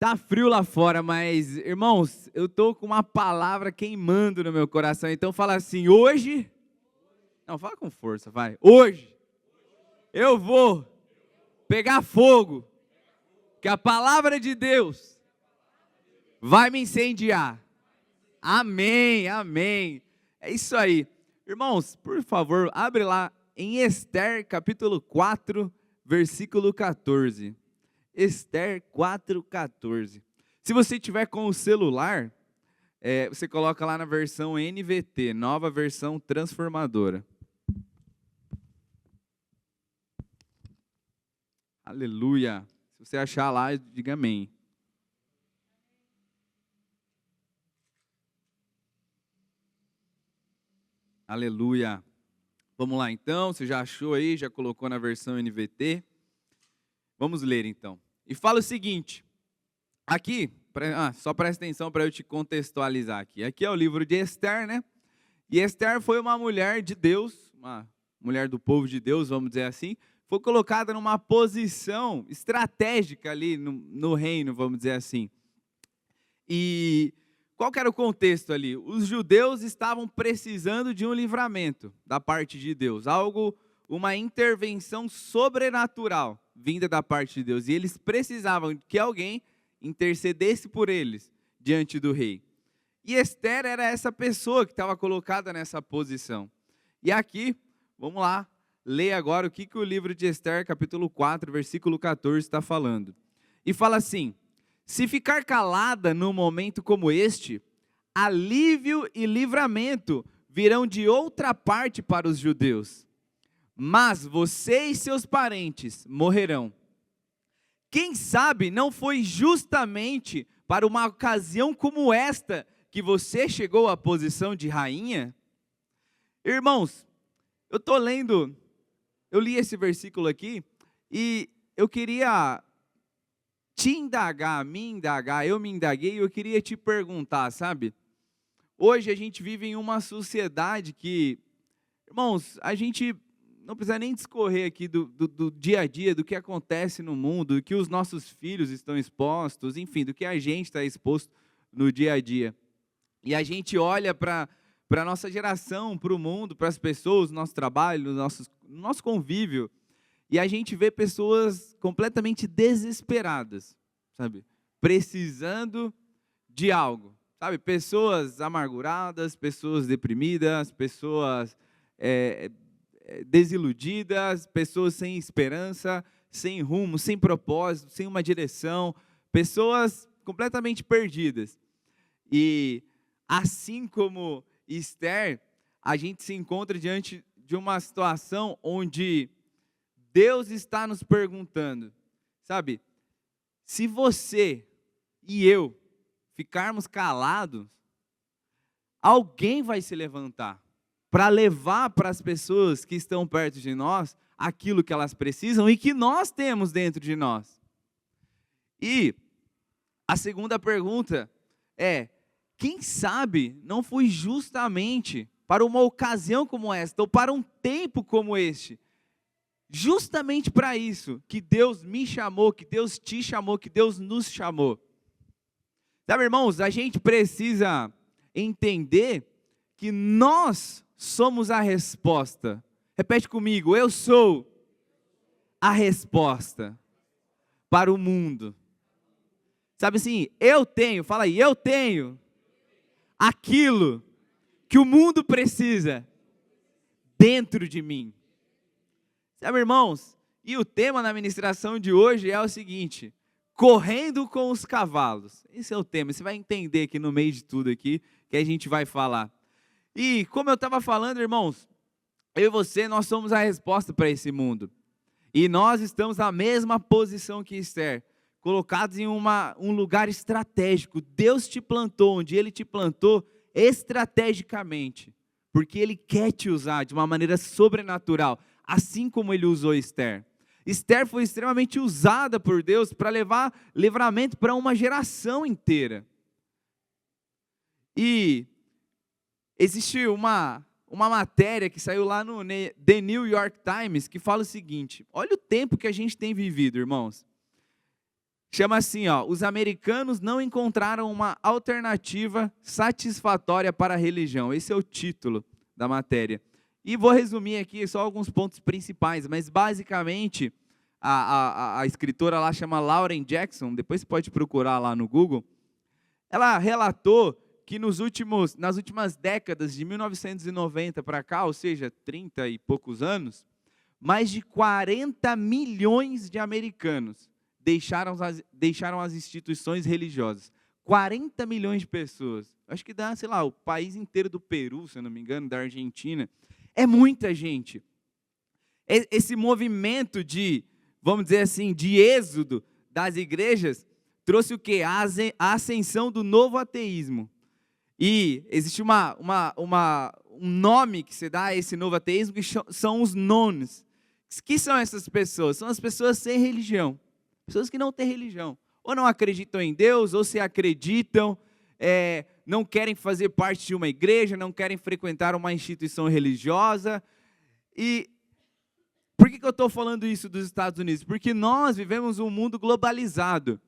Tá frio lá fora, mas, irmãos, eu tô com uma palavra queimando no meu coração. Então fala assim, hoje... Não, fala com força, vai. Hoje eu vou pegar fogo, que a palavra de Deus vai me incendiar. Amém, amém. É isso aí. Irmãos, por favor, abre lá em Esther, capítulo 4, versículo 14. Esther 4:14. Se você tiver com o celular, você coloca lá na versão NVT, nova versão transformadora. Aleluia. Se você achar lá, diga amém. Aleluia. Vamos lá então, você já achou aí, já colocou na versão NVT? Vamos ler então. E fala o seguinte, aqui, só presta atenção para eu te contextualizar aqui. Aqui é o livro de Esther, né? E Esther foi uma mulher de Deus, uma mulher do povo de Deus, vamos dizer assim, foi colocada numa posição estratégica ali no reino, vamos dizer assim. E qual que era o contexto ali? Os judeus estavam precisando de um livramento da parte de Deus, uma intervenção sobrenatural vinda da parte de Deus. E eles precisavam que alguém intercedesse por eles diante do rei. E Esther era essa pessoa que estava colocada nessa posição. E aqui, vamos lá, ler agora o que o livro de Esther, capítulo 4, versículo 14, está falando. E fala assim, se ficar calada num momento como este, alívio e livramento virão de outra parte para os judeus. Mas você e seus parentes morrerão. Quem sabe não foi justamente para uma ocasião como esta que você chegou à posição de rainha? Irmãos, eu li esse versículo aqui e eu queria eu me indaguei e eu queria te perguntar, sabe? Hoje a gente vive em uma sociedade que, irmãos, a gente não precisa nem discorrer aqui do dia a dia, do que acontece no mundo, do que os nossos filhos estão expostos, enfim, do que a gente está exposto no dia a dia. E a gente olha para a nossa geração, para o mundo, para as pessoas, no nosso trabalho, no nosso convívio, e a gente vê pessoas completamente desesperadas, sabe? Precisando de algo, sabe? Pessoas amarguradas, pessoas deprimidas, pessoas desiludidas, pessoas sem esperança, sem rumo, sem propósito, sem uma direção, pessoas completamente perdidas. E assim como Esther, a gente se encontra diante de uma situação onde Deus está nos perguntando, sabe, se você e eu ficarmos calados, alguém vai se levantar para levar para as pessoas que estão perto de nós aquilo que elas precisam e que nós temos dentro de nós. E a segunda pergunta é, quem sabe não foi justamente para uma ocasião como esta, ou para um tempo como este, justamente para isso, que Deus me chamou, que Deus te chamou, que Deus nos chamou. Sabe, irmãos, a gente precisa entender que nós somos a resposta. Repete comigo, eu sou a resposta para o mundo. Sabe assim, fala aí, eu tenho aquilo que o mundo precisa dentro de mim. Sabe, irmãos, e o tema da ministração de hoje é o seguinte, correndo com os cavalos. Esse é o tema, você vai entender aqui no meio de tudo aqui, que a gente vai falar. E como eu estava falando, irmãos, eu e você, nós somos a resposta para esse mundo. E nós estamos na mesma posição que Esther, colocados em um lugar estratégico. Deus te plantou onde Ele te plantou estrategicamente, porque Ele quer te usar de uma maneira sobrenatural, assim como Ele usou Esther. Esther foi extremamente usada por Deus para levar livramento para uma geração inteira. E existe uma matéria que saiu lá no The New York Times que fala o seguinte, olha o tempo que a gente tem vivido, irmãos. chama assim, ó, os americanos não encontraram uma alternativa satisfatória para a religião. Esse é o título da matéria. E vou resumir aqui só alguns pontos principais, mas basicamente a escritora lá chama Lauren Jackson, depois você pode procurar lá no Google. Ela relatou que nas últimas décadas, de 1990 para cá, ou seja, 30 e poucos anos, mais de 40 milhões de americanos deixaram as instituições religiosas. 40 milhões de pessoas. Acho que dá, sei lá, o país inteiro do Peru, se eu não me engano, da Argentina. É muita gente. Esse movimento de, vamos dizer assim, de êxodo das igrejas, trouxe o quê? A ascensão do novo ateísmo. E existe um nome que se dá a esse novo ateísmo, que são os nones. Que são essas pessoas? São as pessoas sem religião. Pessoas que não têm religião. Ou não acreditam em Deus, ou se acreditam, não querem fazer parte de uma igreja, não querem frequentar uma instituição religiosa. E por que eu estou falando isso dos Estados Unidos? Porque nós vivemos um mundo globalizado.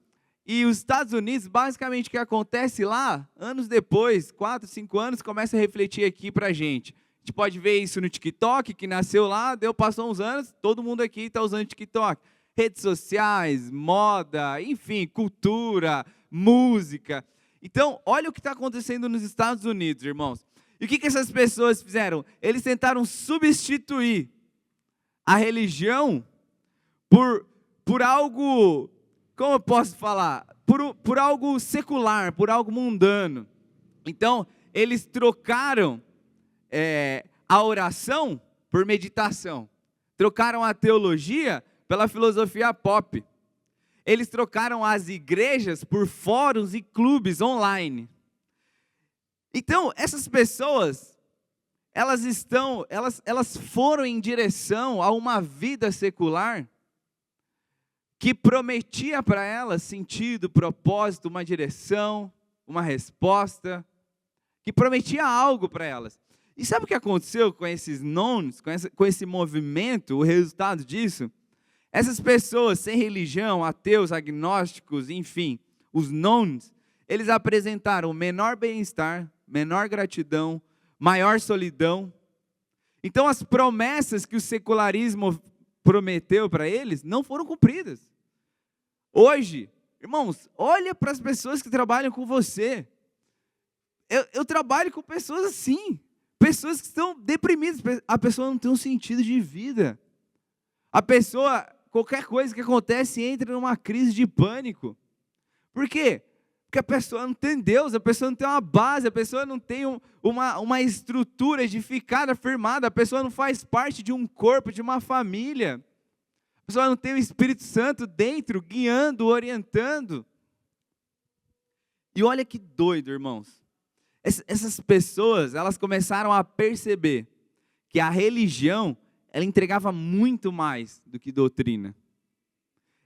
E os Estados Unidos, basicamente, o que acontece lá, anos depois, 4, 5 anos, começa a refletir aqui para a gente. A gente pode ver isso no TikTok, que nasceu lá, passou uns anos, todo mundo aqui está usando TikTok. Redes sociais, moda, enfim, cultura, música. Então, olha o que está acontecendo nos Estados Unidos, irmãos. E o que essas pessoas fizeram? Eles tentaram substituir a religião por algo, como eu posso falar? Por algo secular, por algo mundano. Então, eles trocaram a oração por meditação. Trocaram a teologia pela filosofia pop. Eles trocaram as igrejas por fóruns e clubes online. Então, essas pessoas, elas foram em direção a uma vida secular que prometia para elas sentido, propósito, uma direção, uma resposta, que prometia algo para elas. E sabe o que aconteceu com esses nones, com esse movimento, o resultado disso? Essas pessoas sem religião, ateus, agnósticos, enfim, os nones, eles apresentaram menor bem-estar, menor gratidão, maior solidão. Então as promessas que o secularismo prometeu para eles não foram cumpridas. Hoje, irmãos, olha para as pessoas que trabalham com você. Eu trabalho com pessoas assim, pessoas que estão deprimidas, a pessoa não tem um sentido de vida. A pessoa, qualquer coisa que acontece, entra numa crise de pânico. Por quê? Porque a pessoa não tem Deus, a pessoa não tem uma base, a pessoa não tem uma estrutura edificada, firmada, a pessoa não faz parte de um corpo, de uma família. A pessoa não tem o Espírito Santo dentro, guiando, orientando. E olha que doido, irmãos. Essas pessoas, elas começaram a perceber que a religião, ela entregava muito mais do que doutrina.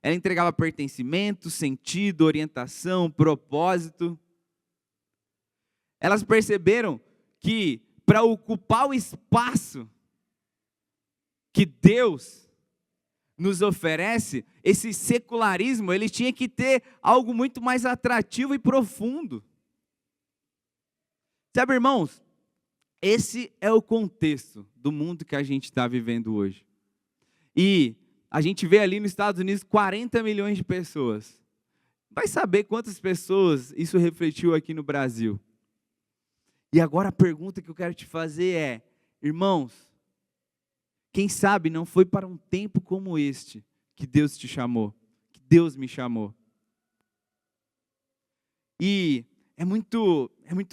Ela entregava pertencimento, sentido, orientação, propósito. Elas perceberam que para ocupar o espaço que Deus nos oferece, esse secularismo, ele tinha que ter algo muito mais atrativo e profundo. Sabe, irmãos, esse é o contexto do mundo que a gente está vivendo hoje. E a gente vê ali nos Estados Unidos 40 milhões de pessoas. Vai saber quantas pessoas isso refletiu aqui no Brasil. E agora a pergunta que eu quero te fazer é, irmãos, quem sabe não foi para um tempo como este que Deus te chamou, que Deus me chamou. E é muito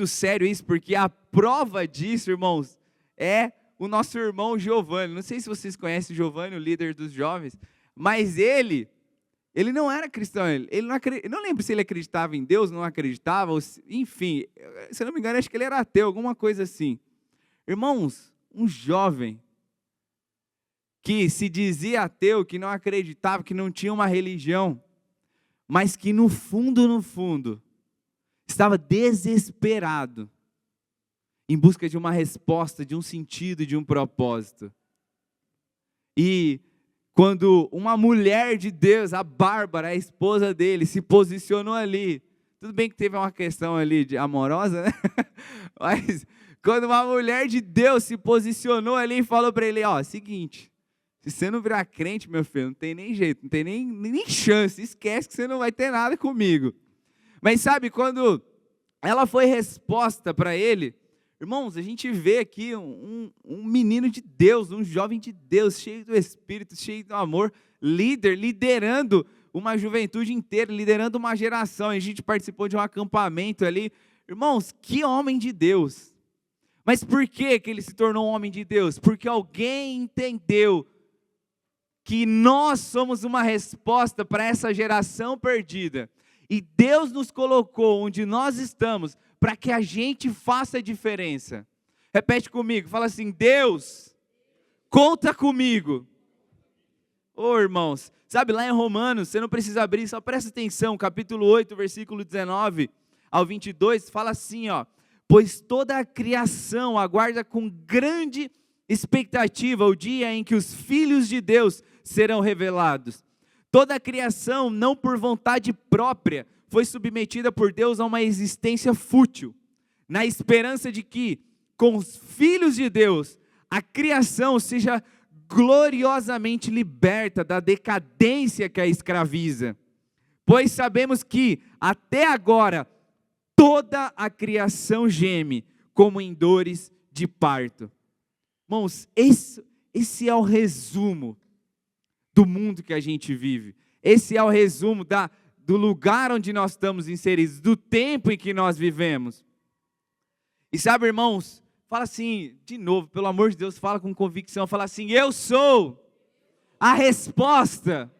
sério isso, porque a prova disso, irmãos, é o nosso irmão Giovanni. Não sei se vocês conhecem o Giovanni, o líder dos jovens, mas ele não era cristão, não lembro se ele acreditava em Deus, não acreditava, enfim, se eu não me engano, acho que ele era ateu, alguma coisa assim. Irmãos, um jovem que se dizia ateu, que não acreditava, que não tinha uma religião, mas que no fundo, estava desesperado, em busca de uma resposta, de um sentido, de um propósito. E quando uma mulher de Deus, a Bárbara, a esposa dele, se posicionou ali. Tudo bem que teve uma questão ali amorosa, né? Mas quando uma mulher de Deus se posicionou ali e falou para ele, ó, seguinte, se você não virar crente, meu filho, não tem nem jeito, não tem nem chance, esquece que você não vai ter nada comigo. Mas sabe, quando ela foi resposta para ele, irmãos, a gente vê aqui um menino de Deus, um jovem de Deus, cheio do Espírito, cheio do amor, liderando uma juventude inteira, liderando uma geração. A gente participou de um acampamento ali. Irmãos, que homem de Deus. Mas por que ele se tornou um homem de Deus? Porque alguém entendeu que nós somos uma resposta para essa geração perdida. E Deus nos colocou onde nós estamos para que a gente faça a diferença. Repete comigo, fala assim, Deus, conta comigo. Ô irmãos, sabe lá em Romanos, você não precisa abrir, só presta atenção, capítulo 8, versículo 19 ao 22, fala assim, ó, pois toda a criação aguarda com grande expectativa o dia em que os filhos de Deus serão revelados. Toda a criação, não por vontade própria, foi submetida por Deus a uma existência fútil, na esperança de que, com os filhos de Deus, a criação seja gloriosamente liberta da decadência que a escraviza. Pois sabemos que, até agora, toda a criação geme, como em dores de parto. Irmãos, esse é o resumo do mundo que a gente vive. Esse é o resumo do lugar onde nós estamos inseridos, do tempo em que nós vivemos. E sabe, irmãos, fala assim, de novo, pelo amor de Deus, fala com convicção, fala assim, eu sou a resposta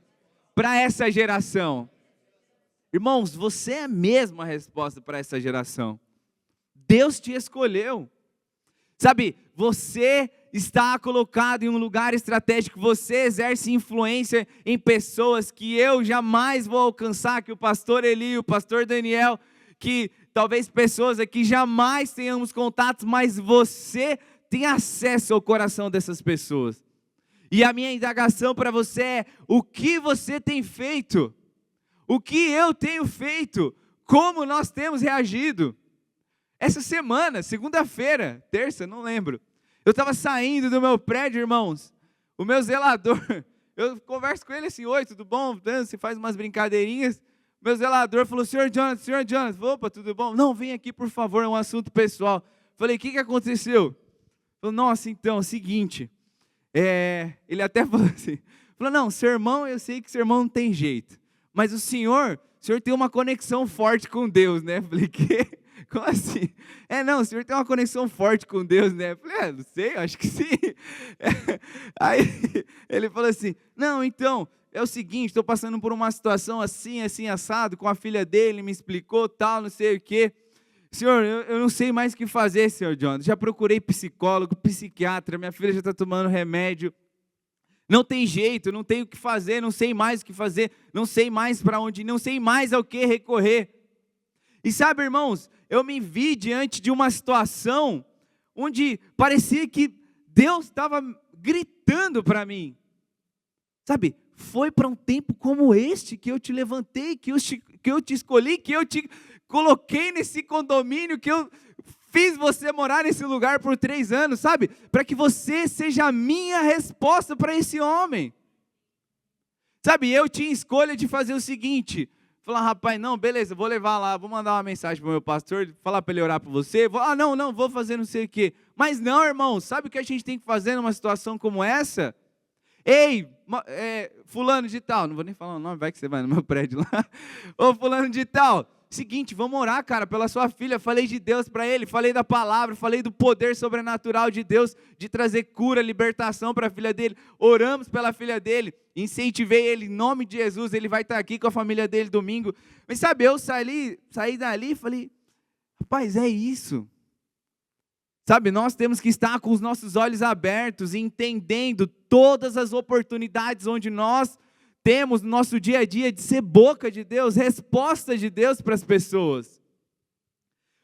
para essa geração. Irmãos, você é mesmo a resposta para essa geração. Deus te escolheu. Sabe, você está colocado em um lugar estratégico, você exerce influência em pessoas que eu jamais vou alcançar, que o pastor Eli, o pastor Daniel, que talvez pessoas aqui jamais tenhamos contatos, mas você tem acesso ao coração dessas pessoas. E a minha indagação para você é, o que você tem feito? O que eu tenho feito? Como nós temos reagido? Essa semana, segunda-feira, terça, não lembro, eu estava saindo do meu prédio, irmãos, o meu zelador, eu converso com ele assim, oi, tudo bom? Você faz umas brincadeirinhas, meu zelador falou, senhor Jonathan, opa, tudo bom? Não, vem aqui por favor, é um assunto pessoal. Falei, o que aconteceu? Falei, nossa, então, é o seguinte, ele até falou assim, não, seu irmão, eu sei que seu irmão não tem jeito, mas o senhor tem uma conexão forte com Deus, né? Falei, que? Como assim? Não, o senhor tem uma conexão forte com Deus, né? Eu falei, não sei, acho que sim. Aí ele falou assim, não, então, é o seguinte, estou passando por uma situação assim, assado, com a filha dele, me explicou, tal, não sei o quê. Senhor, eu não sei mais o que fazer, senhor John. Já procurei psicólogo, psiquiatra, minha filha já está tomando remédio. Não tem jeito, não tenho o que fazer, não sei mais o que fazer, não sei mais para onde ir, não sei mais ao que recorrer. E sabe, irmãos, eu me vi diante de uma situação onde parecia que Deus estava gritando para mim. Sabe, foi para um tempo como este que eu te levantei, que eu te escolhi, que eu te coloquei nesse condomínio, que eu fiz você morar nesse lugar por 3 anos, sabe? Para que você seja a minha resposta para esse homem. Sabe, eu tinha escolha de fazer o seguinte, falar, rapaz, não, beleza, vou levar lá, vou mandar uma mensagem para o meu pastor, falar para ele orar por você, não, vou fazer não sei o quê. Mas não, irmão, sabe o que a gente tem que fazer numa situação como essa? Ei, fulano de tal, não vou nem falar o nome, vai que você vai no meu prédio lá. Ô, fulano de tal, seguinte, vamos orar, cara, pela sua filha. Falei de Deus para ele, falei da palavra, falei do poder sobrenatural de Deus, de trazer cura, libertação para a filha dele. Oramos pela filha dele, incentivei ele em nome de Jesus, ele vai estar aqui com a família dele domingo. Mas sabe, eu saí dali e falei, rapaz, é isso. Sabe, nós temos que estar com os nossos olhos abertos, entendendo todas as oportunidades onde nós temos no nosso dia a dia de ser boca de Deus, resposta de Deus para as pessoas.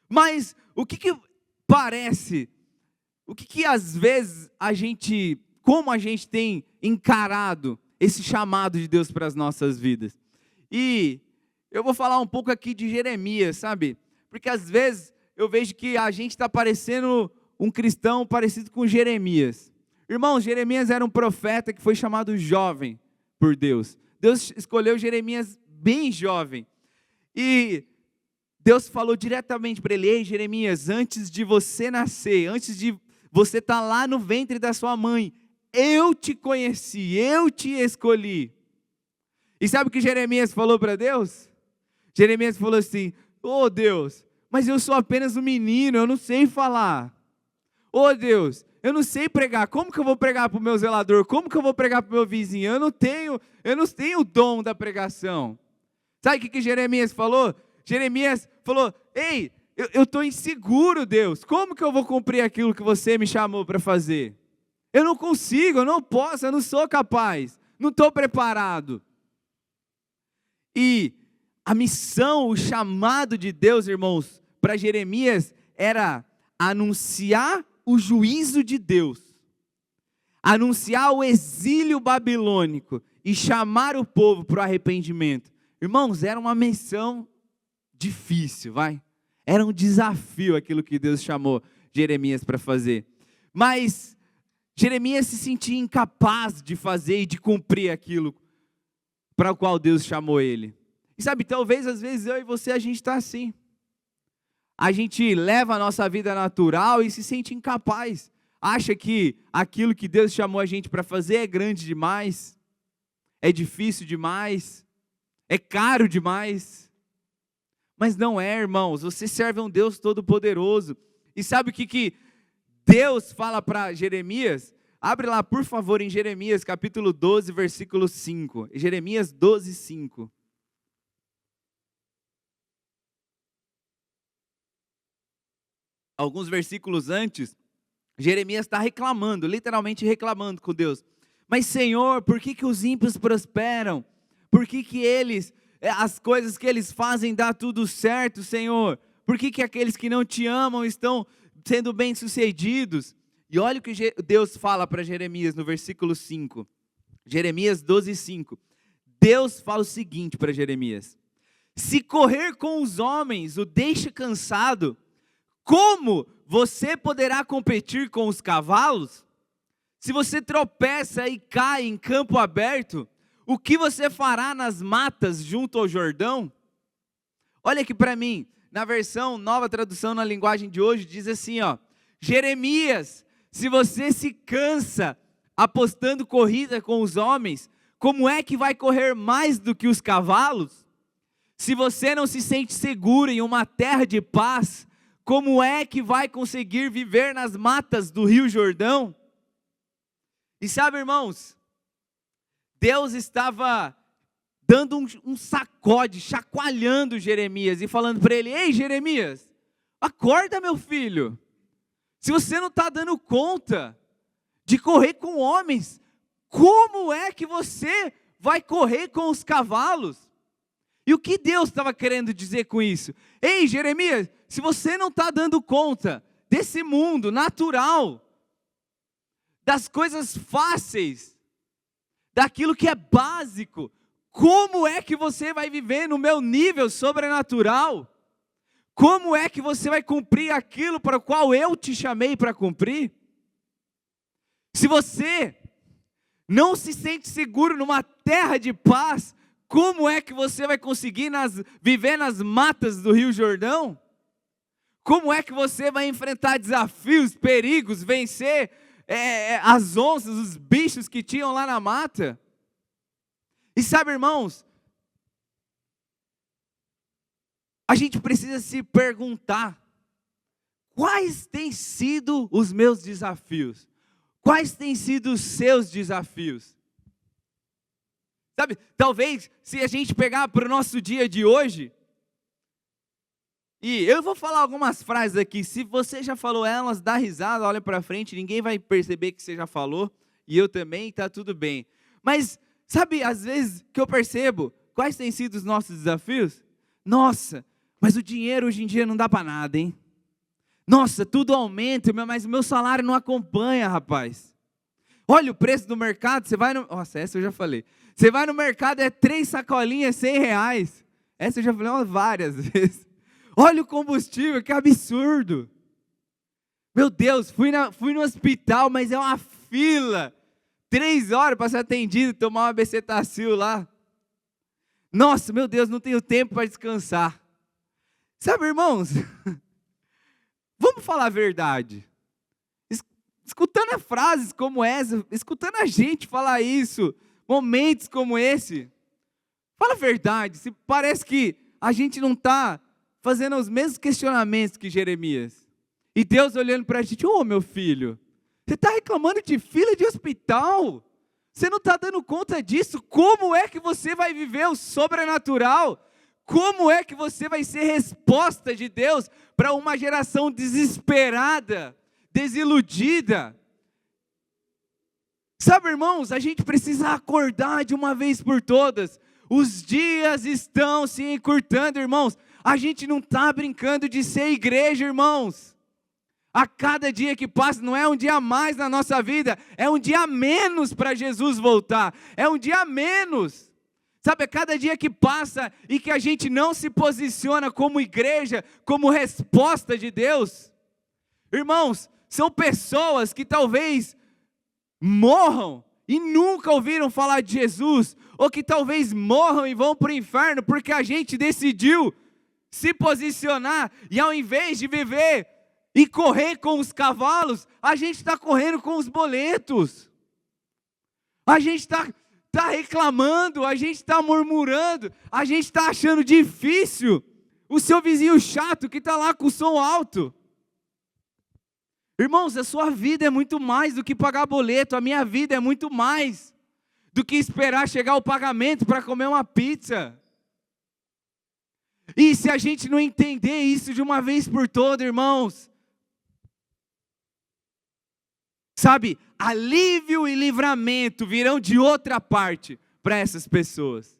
Mas o que parece, o que às vezes como a gente tem encarado esse chamado de Deus para as nossas vidas. E eu vou falar um pouco aqui de Jeremias, sabe? Porque às vezes eu vejo que a gente está parecendo um cristão parecido com Jeremias. Irmãos, Jeremias era um profeta que foi chamado jovem por Deus. Deus escolheu Jeremias bem jovem. E Deus falou diretamente para ele: ei, Jeremias, antes de você nascer, antes de você estar lá no ventre da sua mãe, eu te conheci, eu te escolhi. E sabe o que Jeremias falou para Deus? Jeremias falou assim: ô Deus, mas eu sou apenas um menino, eu não sei falar. Ô Deus, eu não sei pregar, como que eu vou pregar para o meu zelador? Como que eu vou pregar para o meu vizinho? Eu não tenho o dom da pregação. Sabe o que Jeremias falou? Jeremias falou: ei, eu estou inseguro, Deus, como que eu vou cumprir aquilo que você me chamou para fazer? Eu não consigo, eu não posso, eu não sou capaz, não estou preparado. E a missão, o chamado de Deus, irmãos, para Jeremias era anunciar o juízo de Deus, anunciar o exílio babilônico e chamar o povo para o arrependimento. Irmãos, era uma missão difícil, era um desafio aquilo que Deus chamou Jeremias para fazer. Mas Jeremias se sentia incapaz de fazer e de cumprir aquilo para o qual Deus chamou ele. E sabe, talvez às vezes eu e você, a gente está assim. A gente leva a nossa vida natural e se sente incapaz. Acha que aquilo que Deus chamou a gente para fazer é grande demais, é difícil demais, é caro demais. Mas não é, irmãos, você serve a um Deus todo-poderoso. E sabe o que Deus fala para Jeremias? Abre lá, por favor, em Jeremias, capítulo 12, versículo 5. Jeremias 12, 5. Alguns versículos antes, Jeremias está reclamando, literalmente reclamando com Deus. Mas Senhor, por que os ímpios prosperam? Por que eles, as coisas que eles fazem dá tudo certo, Senhor? Por que aqueles que não te amam estão sendo bem-sucedidos? E olha o que Deus fala para Jeremias no versículo 5. Jeremias 12, 5. Deus fala o seguinte para Jeremias: se correr com os homens o deixa cansado, como você poderá competir com os cavalos? Se você tropeça e cai em campo aberto, o que você fará nas matas junto ao Jordão? Olha aqui para mim, na versão Nova Tradução na linguagem de hoje, diz assim, Jeremias, se você se cansa apostando corrida com os homens, como é que vai correr mais do que os cavalos? Se você não se sente seguro em uma terra de paz, como é que vai conseguir viver nas matas do Rio Jordão? E sabe, irmãos, Deus estava dando um sacode, chacoalhando Jeremias e falando para ele: ei, Jeremias, acorda, meu filho. Se você não está dando conta de correr com homens, como é que você vai correr com os cavalos? E o que Deus estava querendo dizer com isso? Ei, Jeremias, se você não está dando conta desse mundo natural, das coisas fáceis, daquilo que é básico, como é que você vai viver no meu nível sobrenatural? Como é que você vai cumprir aquilo para o qual eu te chamei para cumprir? Se você não se sente seguro numa terra de paz, como é que você vai conseguir viver nas matas do Rio Jordão? Como é que você vai enfrentar desafios, perigos, vencer as onças, os bichos que tinham lá na mata? E sabe, irmãos, a gente precisa se perguntar: quais têm sido os meus desafios? Quais têm sido os seus desafios? Sabe, talvez se a gente pegar para o nosso dia de hoje, e eu vou falar algumas frases aqui, se você já falou elas, dá risada, olha para frente, ninguém vai perceber que você já falou, e eu também, está tudo bem. Mas, sabe, às vezes que eu percebo, quais têm sido os nossos desafios? Nossa, mas o dinheiro hoje em dia não dá para nada, hein? Nossa, tudo aumenta, mas o meu salário não acompanha, rapaz. Olha o preço do mercado, você vai no... Nossa, essa eu já falei. Você vai no mercado, é 3 sacolinhas, R$100. Essa eu já falei várias vezes. Olha o combustível, que absurdo. Meu Deus, fui no hospital, mas é uma fila. 3 horas para ser atendido, tomar uma Becetacil lá. Nossa, meu Deus, não tenho tempo para descansar. Sabe, irmãos, vamos falar a verdade. Escutando frases como essa, escutando a gente falar isso, momentos como esse, fala a verdade, se parece que a gente não está fazendo os mesmos questionamentos que Jeremias. E Deus olhando para a gente, meu filho, você está reclamando de fila de hospital? Você não está dando conta disso? Como é que você vai viver o sobrenatural? Como é que você vai ser resposta de Deus para uma geração desesperada, desiludida? Sabe, irmãos, a gente precisa acordar de uma vez por todas. Os dias estão se encurtando, irmãos. A gente não está brincando de ser igreja, irmãos. A cada dia que passa não é um dia a mais na nossa vida, é um dia a menos para Jesus voltar, é um dia a menos. Sabe, a cada dia que passa e que a gente não se posiciona como igreja, como resposta de Deus, irmãos, são pessoas que talvez morram e nunca ouviram falar de Jesus, ou que talvez morram e vão para o inferno, porque a gente decidiu se posicionar, e ao invés de viver e correr com os cavalos, a gente está correndo com os boletos. A gente está reclamando, a gente está murmurando, a gente está achando difícil o seu vizinho chato que está lá com o som alto. Irmãos, a sua vida é muito mais do que pagar boleto, a minha vida é muito mais do que esperar chegar o pagamento para comer uma pizza. E se a gente não entender isso de uma vez por todas, irmãos, sabe, alívio e livramento virão de outra parte para essas pessoas.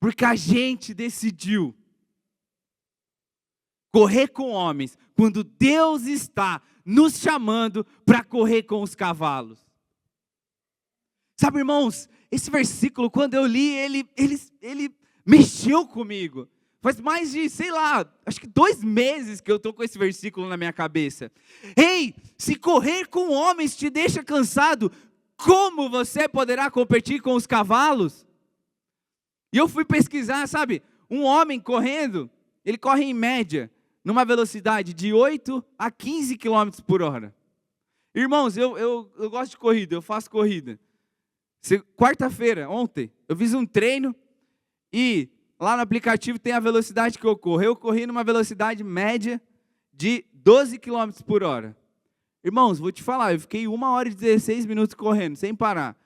Porque a gente decidiu correr com homens, quando Deus está nos chamando para correr com os cavalos. Sabe, irmãos, esse versículo, quando eu li, ele mexeu comigo. Faz mais de, acho que 2 meses que eu estou com esse versículo na minha cabeça. Ei, se correr com homens te deixa cansado, como você poderá competir com os cavalos? E eu fui pesquisar, sabe, um homem correndo, ele corre em média, numa velocidade de 8 a 15 km por hora. Irmãos, eu gosto de corrida, eu faço corrida. Quarta-feira, ontem, eu fiz um treino e lá no aplicativo tem a velocidade que eu corro. Eu corri numa velocidade média de 12 km por hora. Irmãos, vou te falar, eu fiquei 1 hora e 16 minutos correndo, sem parar.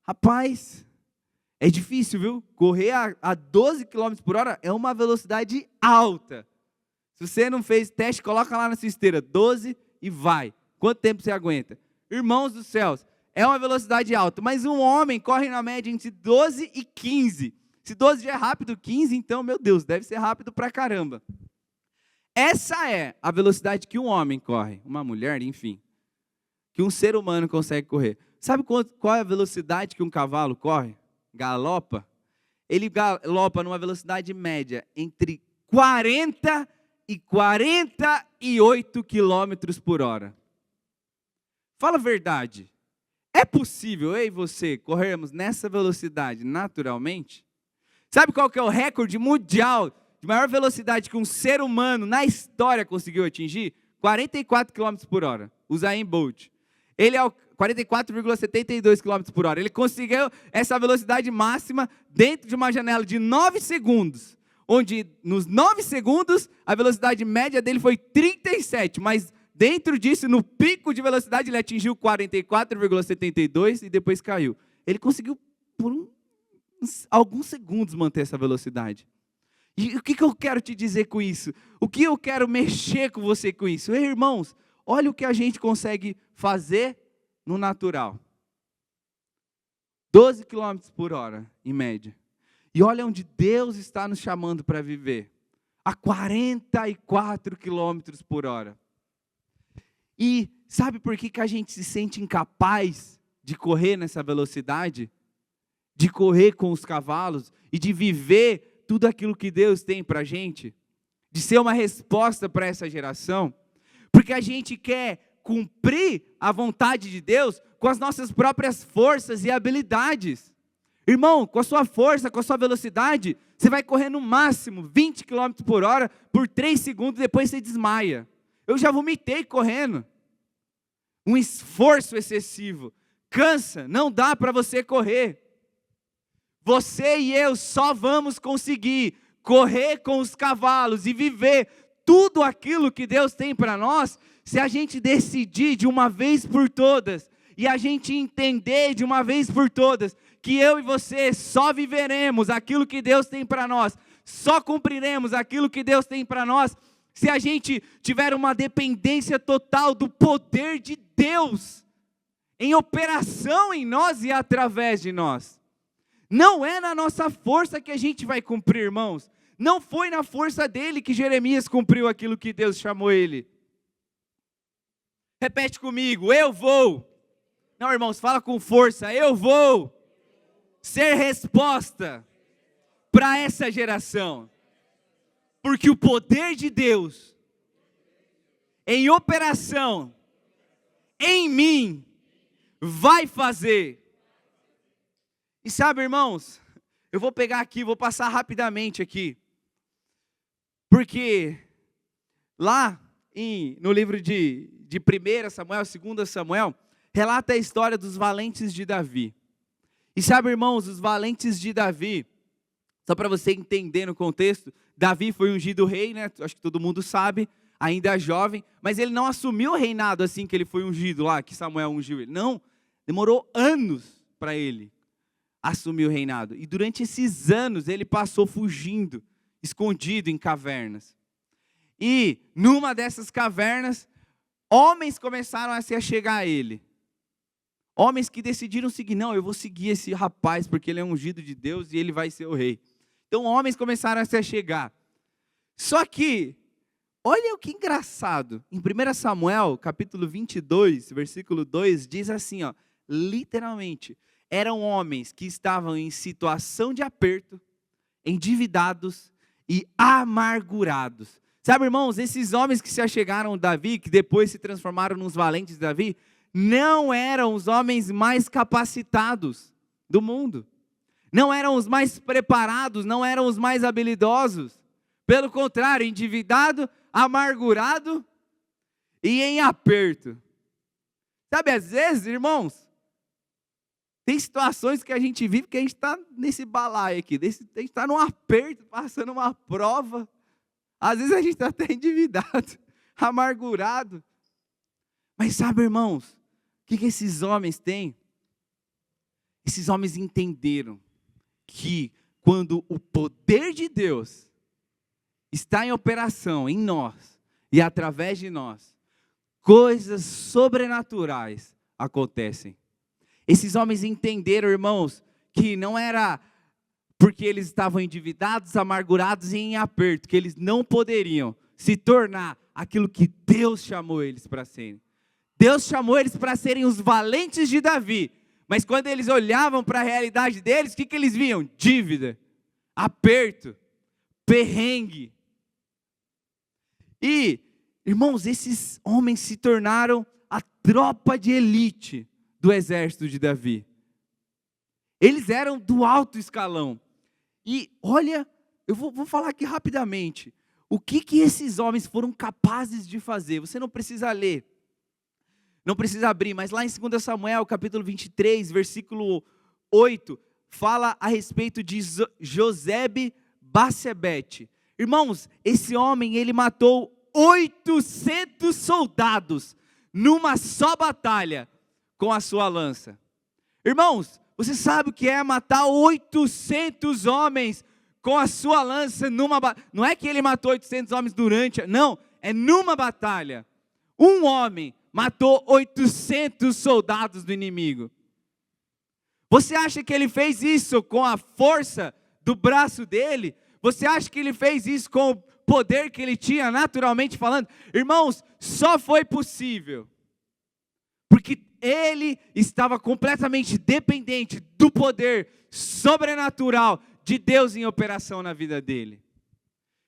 Rapaz, é difícil, viu? Correr a 12 km por hora é uma velocidade alta. Se você não fez teste, coloca lá na sua esteira, 12 e vai. Quanto tempo você aguenta? Irmãos dos céus, é uma velocidade alta, mas um homem corre na média entre 12 e 15. Se 12 já é rápido, 15, então, meu Deus, deve ser rápido pra caramba. Essa é a velocidade que um homem corre, uma mulher, enfim, que um ser humano consegue correr. Sabe qual é a velocidade que um cavalo corre? Galopa? Ele galopa numa velocidade média entre 40 e 48 quilômetros por hora. Fala a verdade. É possível eu e você corrermos nessa velocidade naturalmente? Sabe qual que é o recorde mundial de maior velocidade que um ser humano na história conseguiu atingir? 44 km por hora. O Usain Bolt. Ele é o 44,72 km por hora. Ele conseguiu essa velocidade máxima dentro de uma janela de 9 segundos. Onde nos 9 segundos a velocidade média dele foi 37. Mas dentro disso, no pico de velocidade, ele atingiu 44,72 e depois caiu. Ele conseguiu por alguns segundos manter essa velocidade. E o que eu quero te dizer com isso? O que eu quero mexer com você com isso? Ei, irmãos, olha o que a gente consegue fazer no natural. 12 km por hora, em média. E olha onde Deus está nos chamando para viver. A 44 km por hora. E sabe por que a gente se sente incapaz de correr nessa velocidade? De correr com os cavalos e de viver tudo aquilo que Deus tem para a gente? De ser uma resposta para essa geração? Porque a gente quer cumprir a vontade de Deus com as nossas próprias forças e habilidades. Irmão, com a sua força, com a sua velocidade, você vai correr no máximo 20 km por hora por 3 segundos, depois você desmaia. Eu já vomitei correndo. Um esforço excessivo. Cansa, não dá para você correr. Você e eu só vamos conseguir correr com os cavalos e viver tudo aquilo que Deus tem para nós, se a gente decidir de uma vez por todas, e a gente entender de uma vez por todas, que eu e você só viveremos aquilo que Deus tem para nós, só cumpriremos aquilo que Deus tem para nós, se a gente tiver uma dependência total do poder de Deus, em operação em nós e através de nós. Não é na nossa força que a gente vai cumprir, irmãos. Não foi na força dele que Jeremias cumpriu aquilo que Deus chamou ele. Repete comigo, eu vou. Não, irmãos, fala com força, eu vou ser resposta para essa geração. Porque o poder de Deus em operação em mim vai fazer. E sabe, irmãos, eu vou pegar aqui, vou passar rapidamente aqui. Porque lá no livro de 1 Samuel, 2 Samuel, relata a história dos valentes de Davi. E sabe, irmãos, os valentes de Davi, só para você entender no contexto, Davi foi ungido rei, né? Acho que todo mundo sabe, ainda jovem, mas ele não assumiu o reinado assim que ele foi ungido lá, que Samuel ungiu ele. Não, demorou anos para ele assumir o reinado. E durante esses anos ele passou fugindo, escondido em cavernas. E numa dessas cavernas, homens começaram a se achegar a ele. Homens que decidiram seguir, não, eu vou seguir esse rapaz porque ele é ungido de Deus e ele vai ser o rei. Então homens começaram a se achegar. Só que, olha o que engraçado, em 1 Samuel, capítulo 22, versículo 2, diz assim, ó, literalmente, eram homens que estavam em situação de aperto, endividados e amargurados. Sabe, irmãos, esses homens que se achegaram a Davi, que depois se transformaram nos valentes de Davi, não eram os homens mais capacitados do mundo. Não eram os mais preparados, não eram os mais habilidosos. Pelo contrário, endividado, amargurado e em aperto. Sabe, às vezes, irmãos, tem situações que a gente vive que a gente está nesse balaio aqui, a gente está num aperto, passando uma prova. Às vezes a gente está até endividado, amargurado. Mas sabe, irmãos, o que esses homens têm? Esses homens entenderam que quando o poder de Deus está em operação em nós e através de nós, coisas sobrenaturais acontecem. Esses homens entenderam, irmãos, que não era porque eles estavam endividados, amargurados e em aperto, que eles não poderiam se tornar aquilo que Deus chamou eles para serem. Deus chamou eles para serem os valentes de Davi, mas quando eles olhavam para a realidade deles, o que eles viam? Dívida, aperto, perrengue. E, irmãos, esses homens se tornaram a tropa de elite do exército de Davi. Eles eram do alto escalão. E olha, eu vou falar aqui rapidamente. O que esses homens foram capazes de fazer? Você não precisa ler. Não precisa abrir, mas lá em 2 Samuel, capítulo 23, versículo 8, fala a respeito de Josebe-Bassebete. Irmãos, esse homem, ele matou 800 soldados numa só batalha com a sua lança. Irmãos, você sabe o que é matar 800 homens com a sua lança numa batalha? Não é que ele matou 800 homens durante, não, é numa batalha. Um homem matou 800 soldados do inimigo. Você acha que ele fez isso com a força do braço dele? Você acha que ele fez isso com poder que ele tinha, naturalmente falando, irmãos, só foi possível porque ele estava completamente dependente do poder sobrenatural de Deus em operação na vida dele.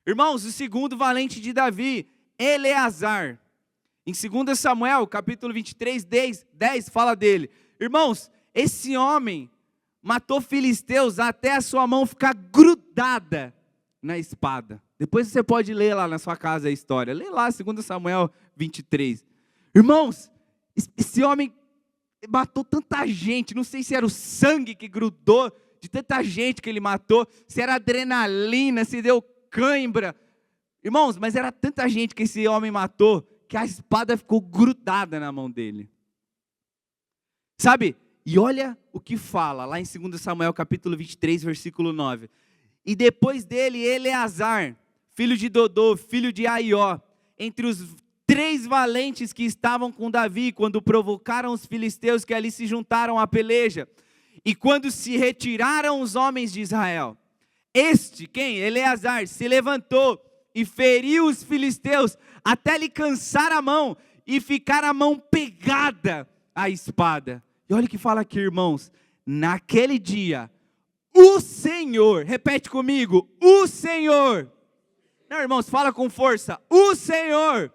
Irmãos, o segundo valente de Davi, Eleazar, em 2 Samuel, capítulo 23, 10 fala dele. Irmãos, esse homem matou filisteus até a sua mão ficar grudada na espada. Depois você pode ler lá na sua casa a história. Lê lá 2 Samuel 23. Irmãos, esse homem matou tanta gente. Não sei se era o sangue que grudou de tanta gente que ele matou, se era adrenalina, se deu cãibra. Irmãos, mas era tanta gente que esse homem matou, que a espada ficou grudada na mão dele. Sabe? E olha o que fala lá em 2 Samuel capítulo 23, versículo 9. E depois dele, Eleazar, filho de Dodô, filho de Aió, entre os 3 valentes que estavam com Davi, quando provocaram os filisteus que ali se juntaram à peleja, e quando se retiraram os homens de Israel. Este, quem? Eleazar, se levantou e feriu os filisteus, até lhe cansar a mão, e ficar a mão pegada à espada. E olha o que fala aqui, irmãos. Naquele dia, o Senhor, repete comigo, o Senhor. Não, irmãos, fala com força. O Senhor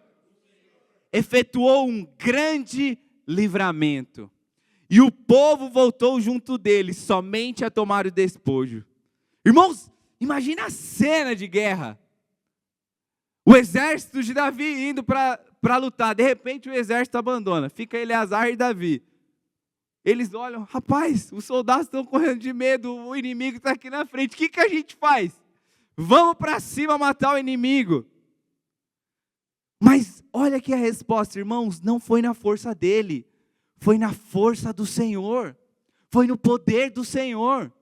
efetuou um grande livramento. E o povo voltou junto dele, somente a tomar o despojo. Irmãos, imagina a cena de guerra. O exército de Davi indo para lutar. De repente o exército abandona. Fica Eleazar e Davi. Eles olham, rapaz, os soldados estão correndo de medo, o inimigo está aqui na frente. O que a gente faz? Vamos para cima matar o inimigo. Mas olha aqui a resposta, irmãos, não foi na força dele. Foi na força do Senhor. Foi no poder do Senhor.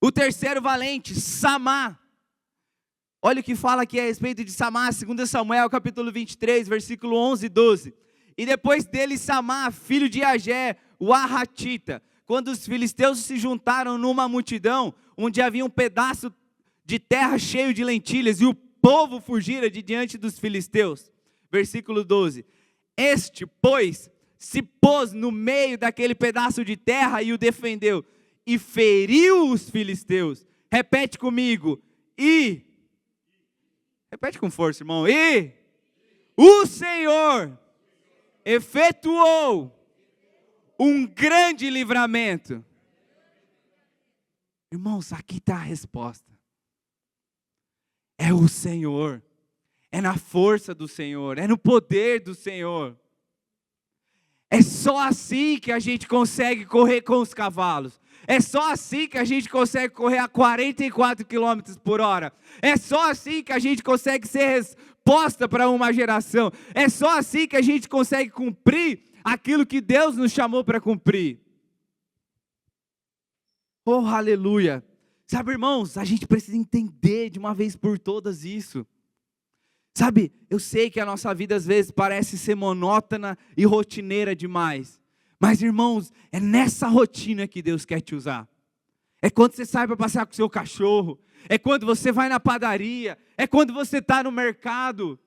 O terceiro valente, Samá. Olha o que fala aqui a respeito de Samá, 2 Samuel, capítulo 23, versículo 11 e 12. E depois dele, Samá, filho de Agé, o Arratita. Quando os filisteus se juntaram numa multidão, onde havia um pedaço de terra cheio de lentilhas, e o povo fugira de diante dos filisteus. Versículo 12. Este, pois, se pôs no meio daquele pedaço de terra e o defendeu, e feriu os filisteus. Repete comigo. Repete com força, irmão. E o Senhor efetuou um grande livramento. Irmãos, aqui está a resposta. É o Senhor. É na força do Senhor. É no poder do Senhor. É só assim que a gente consegue correr com os cavalos. É só assim que a gente consegue correr a 44 km por hora. É só assim que a gente consegue ser resposta para uma geração. É só assim que a gente consegue cumprir aquilo que Deus nos chamou para cumprir. Oh, aleluia. Sabe, irmãos, a gente precisa entender de uma vez por todas isso. Sabe, eu sei que a nossa vida às vezes parece ser monótona e rotineira demais. Mas, irmãos, é nessa rotina que Deus quer te usar. É quando você sai para passear com o seu cachorro. É quando você vai na padaria. É quando você está no mercado.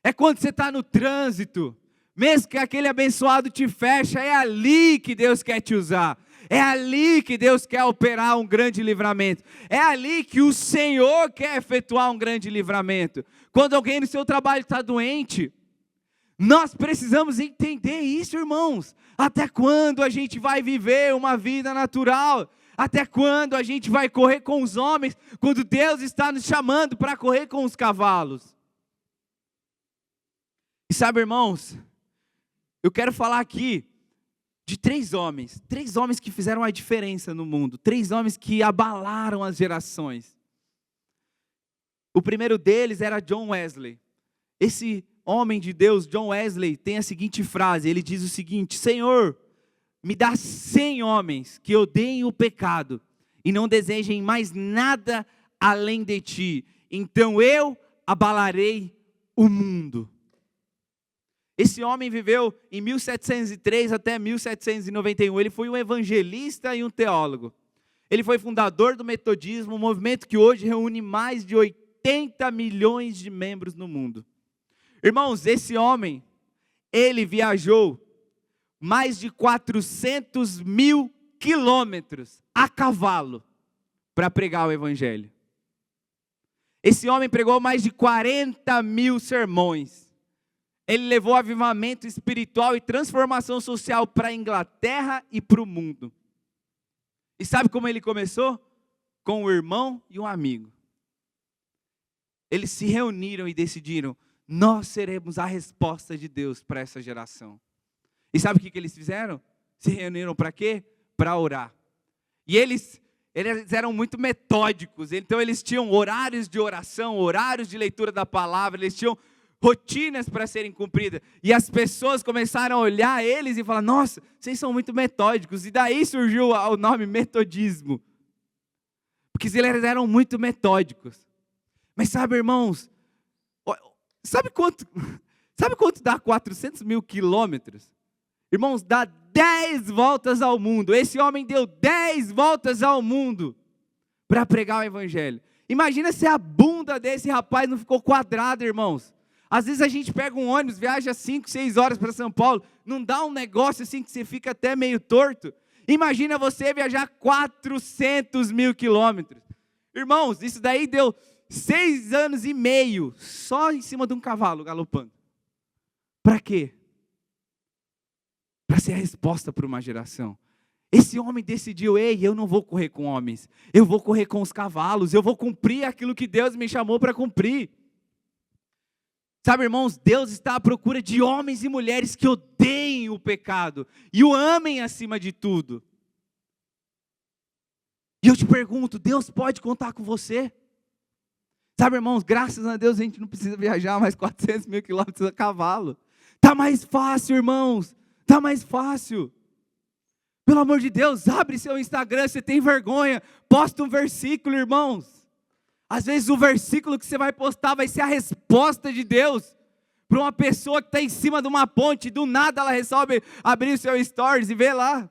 É quando você está no trânsito. Mesmo que aquele abençoado te fecha, é ali que Deus quer te usar. É ali que Deus quer operar um grande livramento. É ali que o Senhor quer efetuar um grande livramento. Quando alguém no seu trabalho está doente, nós precisamos entender isso, irmãos. Até quando a gente vai viver uma vida natural? Até quando a gente vai correr com os homens, quando Deus está nos chamando para correr com os cavalos? E sabe, irmãos, eu quero falar aqui de 3 homens que fizeram a diferença no mundo, 3 homens que abalaram as gerações. O primeiro deles era John Wesley. Esse homem de Deus, John Wesley, tem a seguinte frase, ele diz o seguinte: Senhor, me dá 100 homens que odeiem o pecado e não desejem mais nada além de ti, então eu abalarei o mundo. Esse homem viveu em 1703 até 1791, ele foi um evangelista e um teólogo. Ele foi fundador do metodismo, um movimento que hoje reúne mais de 80 milhões de membros no mundo. Irmãos, esse homem, ele viajou mais de 400 mil quilômetros a cavalo para pregar o evangelho. Esse homem pregou mais de 40 mil sermões. Ele levou avivamento espiritual e transformação social para a Inglaterra e para o mundo. E sabe como ele começou? Com um irmão e um amigo. Eles se reuniram e decidiram: nós seremos a resposta de Deus para essa geração. E sabe o que eles fizeram? Se reuniram para quê? Para orar. E eles eram muito metódicos, então eles tinham horários de oração, horários de leitura da palavra, eles tinham rotinas para serem cumpridas. E as pessoas começaram a olhar eles e falar: nossa, vocês são muito metódicos. E daí surgiu o nome metodismo. Porque eles eram muito metódicos. Mas sabe, irmãos, sabe quanto dá 400 mil quilômetros? Irmãos, dá 10 voltas ao mundo. Esse homem deu 10 voltas ao mundo para pregar o evangelho. Imagina se a bunda desse rapaz não ficou quadrada, irmãos. Às vezes a gente pega um ônibus, viaja 5, 6 horas para São Paulo, não dá um negócio assim que você fica até meio torto? Imagina você viajar 400 mil quilômetros. Irmãos, isso daí deu 6 anos e meio, só em cima de um cavalo galopando. Para quê? Para ser a resposta para uma geração. Esse homem decidiu: ei, eu não vou correr com homens, eu vou correr com os cavalos, eu vou cumprir aquilo que Deus me chamou para cumprir. Sabe, irmãos, Deus está à procura de homens e mulheres que odeiem o pecado e o amem acima de tudo. E eu te pergunto: Deus pode contar com você? Sabe, irmãos, graças a Deus a gente não precisa viajar mais 400 mil quilômetros a cavalo. Está mais fácil, irmãos, está mais fácil. Pelo amor de Deus, abre seu Instagram, você tem vergonha, posta um versículo, irmãos. Às vezes o versículo que você vai postar vai ser a resposta de Deus para uma pessoa que está em cima de uma ponte, do nada ela resolve abrir o seu stories e ver lá.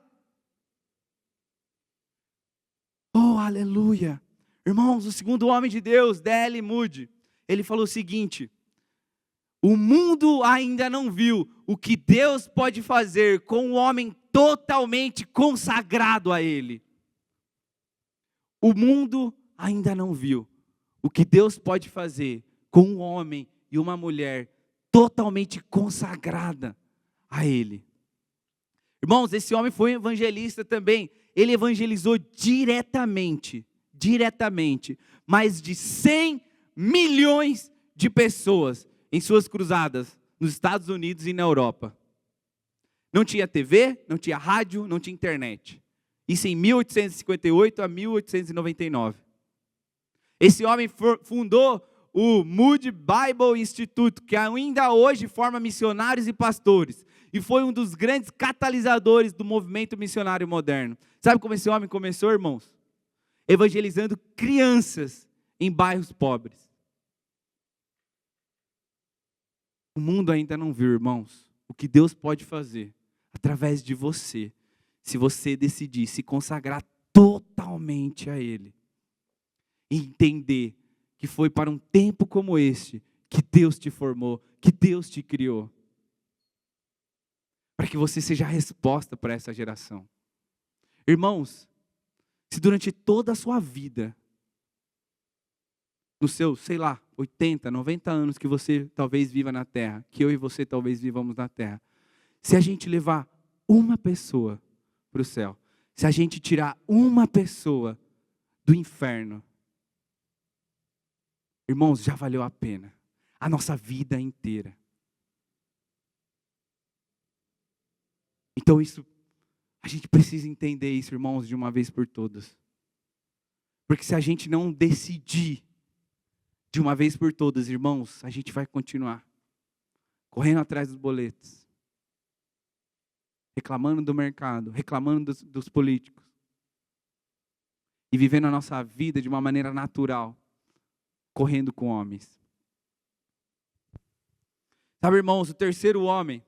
Oh, aleluia. Irmãos, o segundo homem de Deus, D.L. Moody, ele falou o seguinte: o mundo ainda não viu o que Deus pode fazer com um homem totalmente consagrado a Ele. O mundo ainda não viu o que Deus pode fazer com um homem e uma mulher totalmente consagrada a Ele. Irmãos, esse homem foi evangelista também. Ele evangelizou diretamente, mais de 100 milhões de pessoas em suas cruzadas nos Estados Unidos e na Europa. Não tinha TV, não tinha rádio, não tinha internet. Isso em 1858 a 1899. Esse homem fundou o Moody Bible Institute, que ainda hoje forma missionários e pastores. E foi um dos grandes catalisadores do movimento missionário moderno. Sabe como esse homem começou, irmãos? Evangelizando crianças em bairros pobres. O mundo ainda não viu, irmãos, o que Deus pode fazer através de você, se você decidir se consagrar totalmente a Ele. E entender que foi para um tempo como este que Deus te formou, que Deus te criou. Para que você seja a resposta para essa geração. Irmãos, se durante toda a sua vida, nos seus, 80, 90 anos que você talvez viva na terra, que eu e você talvez vivamos na terra, se a gente levar uma pessoa para o céu, se a gente tirar uma pessoa do inferno, irmãos, já valeu a pena. A nossa vida inteira. Então a gente precisa entender isso, irmãos, de uma vez por todas. Porque se a gente não decidir de uma vez por todas, irmãos, a gente vai continuar correndo atrás dos boletos, reclamando do mercado, reclamando dos políticos e vivendo a nossa vida de uma maneira natural, correndo com homens. Sabe, irmãos, o terceiro homem,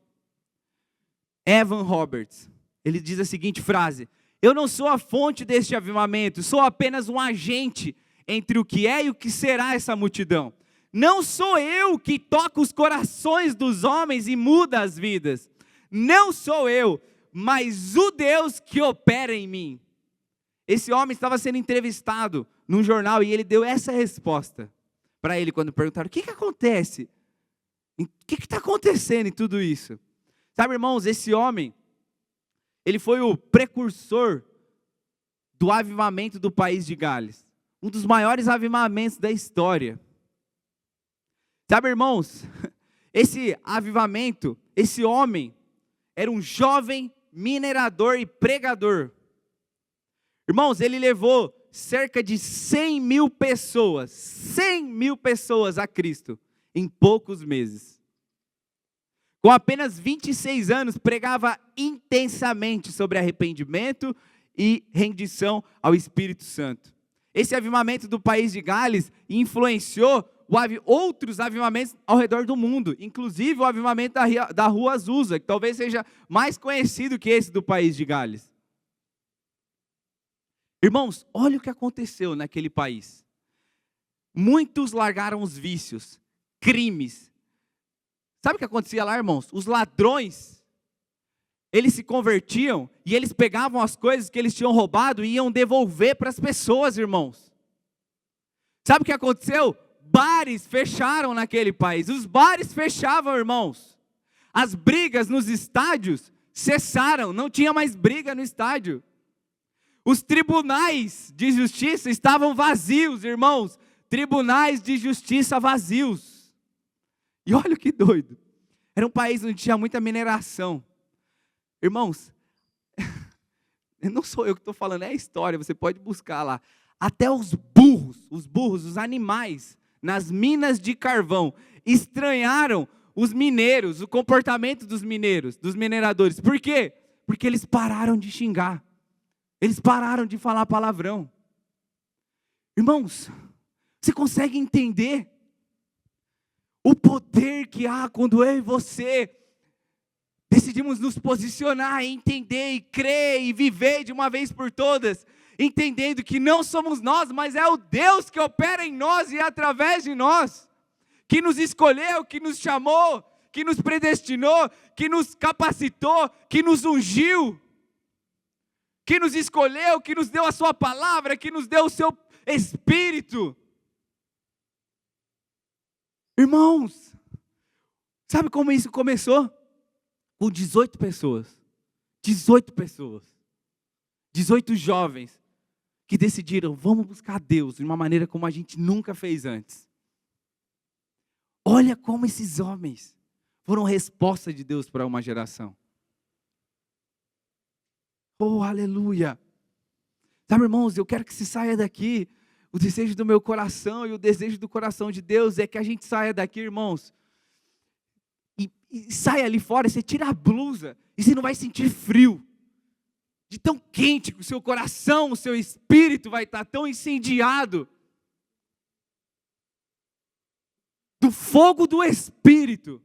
Evan Roberts, ele diz a seguinte frase: Eu não sou a fonte deste avivamento, sou apenas um agente entre o que é e o que será essa multidão. Não sou eu que toco os corações dos homens e muda as vidas. Não sou eu, mas o Deus que opera em mim. Esse homem estava sendo entrevistado num jornal e ele deu essa resposta para ele quando perguntaram: o que acontece? O que está acontecendo em tudo isso? Sabe, irmãos, esse homem, ele foi o precursor do avivamento do país de Gales. Um dos maiores avivamentos da história. Sabe, irmãos, esse avivamento, esse homem, era um jovem minerador e pregador. Irmãos, ele levou cerca de 100 mil pessoas a Cristo, em poucos meses. Com apenas 26 anos, pregava intensamente sobre arrependimento e rendição ao Espírito Santo. Esse avivamento do país de Gales influenciou outros avivamentos ao redor do mundo, inclusive o avivamento da Rua Azusa, que talvez seja mais conhecido que esse do país de Gales. Irmãos, olha o que aconteceu naquele país. Muitos largaram os vícios, crimes. Sabe o que acontecia lá, irmãos? Os ladrões, eles se convertiam e eles pegavam as coisas que eles tinham roubado e iam devolver para as pessoas, irmãos. Sabe o que aconteceu? Bares fecharam naquele país. Os bares fechavam, irmãos. As brigas nos estádios cessaram. Não tinha mais briga no estádio. Os tribunais de justiça estavam vazios, irmãos. Tribunais de justiça vazios. E olha que doido. Era um país onde tinha muita mineração. Irmãos, não sou eu que estou falando, é a história, você pode buscar lá. Até os burros, os animais, nas minas de carvão, estranharam os mineiros, o comportamento dos mineiros, dos mineradores. Por quê? Porque eles pararam de xingar. Eles pararam de falar palavrão. Irmãos, você consegue entender o poder que há quando eu e você decidimos nos posicionar, entender e crer e viver de uma vez por todas, entendendo que não somos nós, mas é o Deus que opera em nós e através de nós, que nos escolheu, que nos chamou, que nos predestinou, que nos capacitou, que nos ungiu, que nos escolheu, que nos deu a sua palavra, que nos deu o seu Espírito. Irmãos, sabe como isso começou? Com 18 pessoas. 18 pessoas. 18 jovens que decidiram, vamos buscar Deus de uma maneira como a gente nunca fez antes. Olha como esses homens foram resposta de Deus para uma geração. Oh, aleluia. Sabe, irmãos, eu quero que se saia daqui. O desejo do meu coração e o desejo do coração de Deus é que a gente saia daqui, irmãos. E saia ali fora, você tira a blusa e você não vai sentir frio. De tão quente que o seu coração, o seu espírito vai estar tão incendiado. Do fogo do Espírito.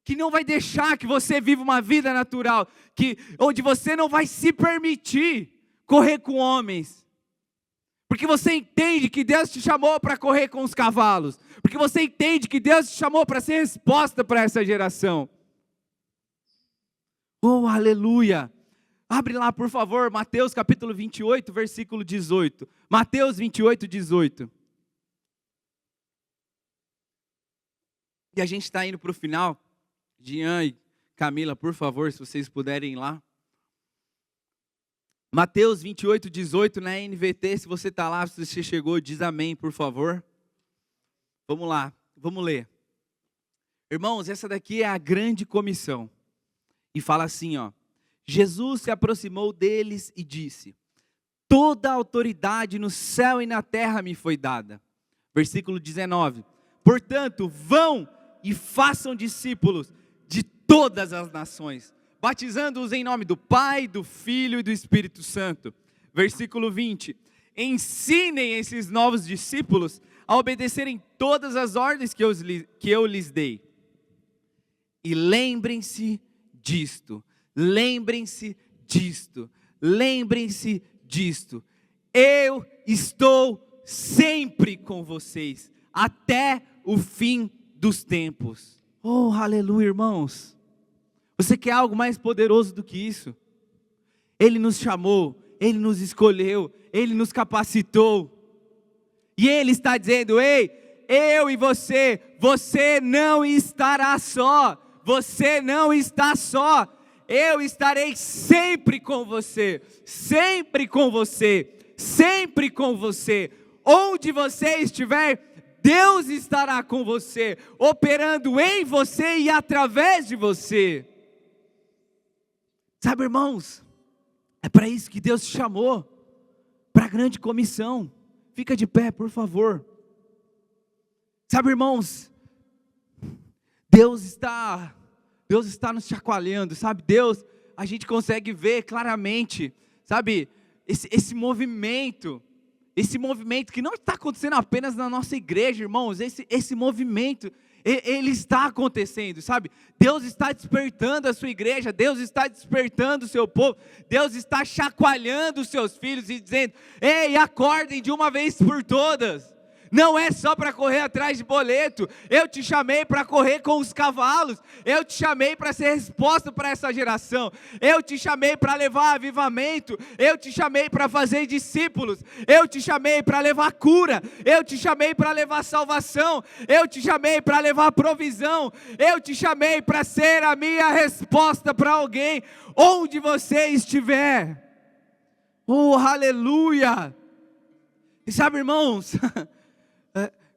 Que não vai deixar que você viva uma vida natural, onde você não vai se permitir correr com homens, porque você entende que Deus te chamou para correr com os cavalos, porque você entende que Deus te chamou para ser resposta para essa geração. Oh, aleluia! Abre lá, por favor, Mateus capítulo 28, versículo 18. Mateus 28, 18. E a gente está indo para o final. Jean e Camila, por favor, se vocês puderem ir lá. Mateus 28, 18, na NVT, se você está lá, se você chegou, diz amém, por favor. Vamos lá, vamos ler. Irmãos, essa daqui é a grande comissão. E fala assim, ó. Jesus se aproximou deles e disse: toda a autoridade no céu e na terra me foi dada. Versículo 19. Portanto, vão e façam discípulos de todas as nações, batizando-os em nome do Pai, do Filho e do Espírito Santo. Versículo 20. Ensinem esses novos discípulos a obedecerem todas as ordens que eu lhes dei. E lembrem-se disto, lembrem-se disto, lembrem-se disto: eu estou sempre com vocês, até o fim dos tempos. Oh, aleluia, irmãos. Você quer algo mais poderoso do que isso? Ele nos chamou, Ele nos escolheu, Ele nos capacitou. E Ele está dizendo: ei, eu e você não estará só. Você não está só. Eu estarei sempre com você, sempre com você, sempre com você. Onde você estiver, Deus estará com você, operando em você e através de você. Sabe, irmãos, é para isso que Deus te chamou, para a grande comissão. Fica de pé, por favor. Sabe, irmãos, Deus está nos chacoalhando, sabe? Deus, a gente consegue ver claramente, sabe? Esse movimento que não está acontecendo apenas na nossa igreja, irmãos. Esse movimento, ele está acontecendo, sabe? Deus está despertando a sua igreja, Deus está despertando o seu povo, Deus está chacoalhando os seus filhos e dizendo: ei, acordem de uma vez por todas. Não é só para correr atrás de boleto. Eu te chamei para correr com os cavalos. Eu te chamei para ser resposta para essa geração. Eu te chamei para levar avivamento. Eu te chamei para fazer discípulos. Eu te chamei para levar cura. Eu te chamei para levar salvação. Eu te chamei para levar provisão. Eu te chamei para ser a minha resposta para alguém, onde você estiver. Oh, aleluia! E sabe, irmãos,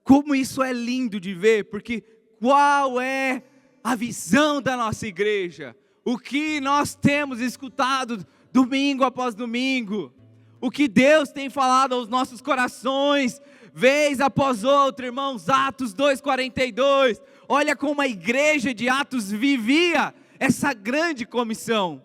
como isso é lindo de ver, porque qual é a visão da nossa igreja? O que nós temos escutado domingo após domingo? O que Deus tem falado aos nossos corações, vez após outra, irmãos? Atos 2:42, olha como a igreja de Atos vivia essa grande comissão.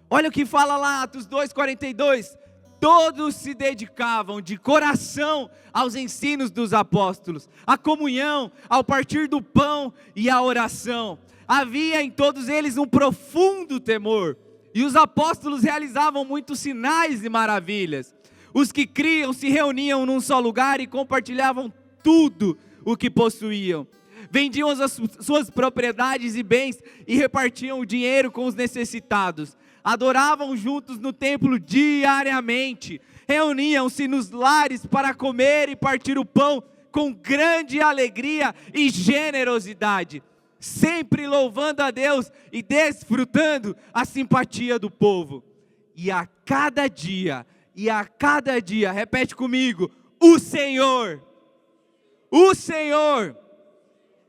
Olha o que fala lá, Atos 2:42, todos se dedicavam de coração aos ensinos dos apóstolos, à comunhão, ao partir do pão e à oração. Havia em todos eles um profundo temor, e os apóstolos realizavam muitos sinais e maravilhas. Os que criam se reuniam num só lugar e compartilhavam tudo o que possuíam. Vendiam as suas propriedades e bens e repartiam o dinheiro com os necessitados. Adoravam juntos no templo diariamente, reuniam-se nos lares para comer e partir o pão com grande alegria e generosidade, sempre louvando a Deus e desfrutando a simpatia do povo. E a cada dia, repete comigo: o Senhor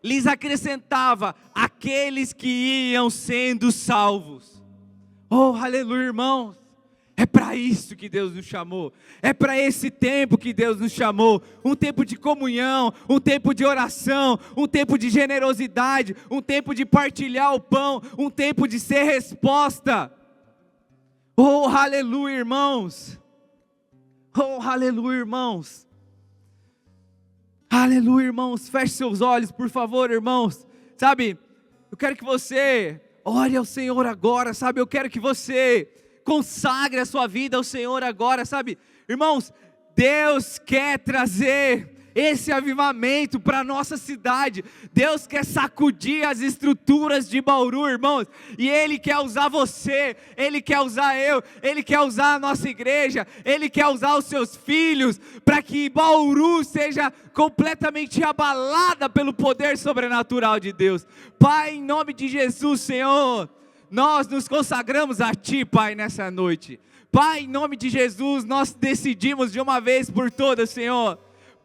lhes acrescentava aqueles que iam sendo salvos. Oh, aleluia, irmãos. É para isso que Deus nos chamou. É para esse tempo que Deus nos chamou. Um tempo de comunhão, um tempo de oração, um tempo de generosidade, um tempo de partilhar o pão, um tempo de ser resposta. Oh, aleluia, irmãos. Oh, aleluia, irmãos. Aleluia, irmãos. Feche seus olhos, por favor, irmãos. Sabe, eu quero que você ore ao Senhor agora, sabe? Eu quero que você consagre a sua vida ao Senhor agora, sabe? Irmãos, Deus quer trazer esse avivamento para a nossa cidade. Deus quer sacudir as estruturas de Bauru, irmãos. E Ele quer usar você, Ele quer usar eu, Ele quer usar a nossa igreja, Ele quer usar os seus filhos, para que Bauru seja completamente abalada pelo poder sobrenatural de Deus. Pai, em nome de Jesus, Senhor, nós nos consagramos a Ti, Pai, nessa noite. Pai, em nome de Jesus, nós decidimos de uma vez por todas, Senhor,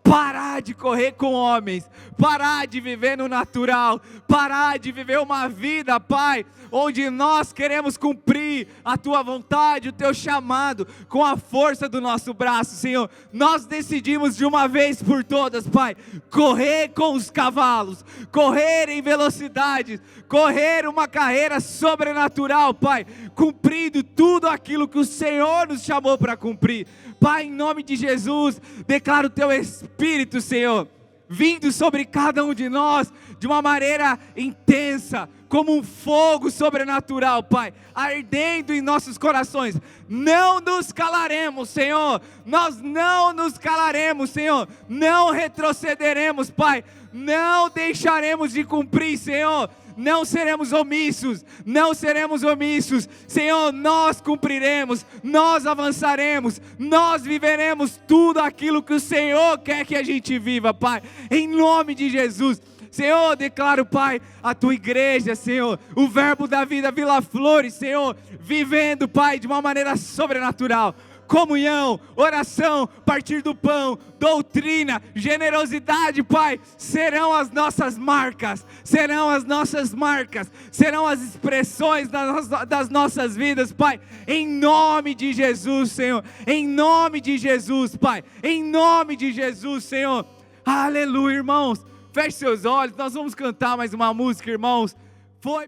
parar de correr com homens, parar de viver no natural, parar de viver uma vida, Pai, onde nós queremos cumprir a Tua vontade, o Teu chamado, com a força do nosso braço, Senhor. Nós decidimos de uma vez por todas, Pai, correr com os cavalos, correr em velocidade, correr uma carreira sobrenatural, Pai, cumprindo tudo aquilo que o Senhor nos chamou para cumprir. Pai, em nome de Jesus, declaro o Teu Espírito, Senhor, vindo sobre cada um de nós de uma maneira intensa, como um fogo sobrenatural, Pai, ardendo em nossos corações. Não nos calaremos, Senhor, nós não nos calaremos, Senhor, não retrocederemos, Pai, não deixaremos de cumprir, Senhor. Não seremos omissos, não seremos omissos, Senhor, nós cumpriremos, nós avançaremos, nós viveremos tudo aquilo que o Senhor quer que a gente viva, Pai, em nome de Jesus. Senhor, declaro, Pai, a Tua igreja, Senhor, o verbo da vida, Vila Flores, Senhor, vivendo, Pai, de uma maneira sobrenatural. Comunhão, oração, partir do pão, doutrina, generosidade, Pai, serão as nossas marcas, serão as nossas marcas, serão as expressões das nossas vidas, Pai, em nome de Jesus, Senhor, em nome de Jesus, Pai, em nome de Jesus, Senhor, aleluia, irmãos, feche seus olhos, nós vamos cantar mais uma música, irmãos, foi...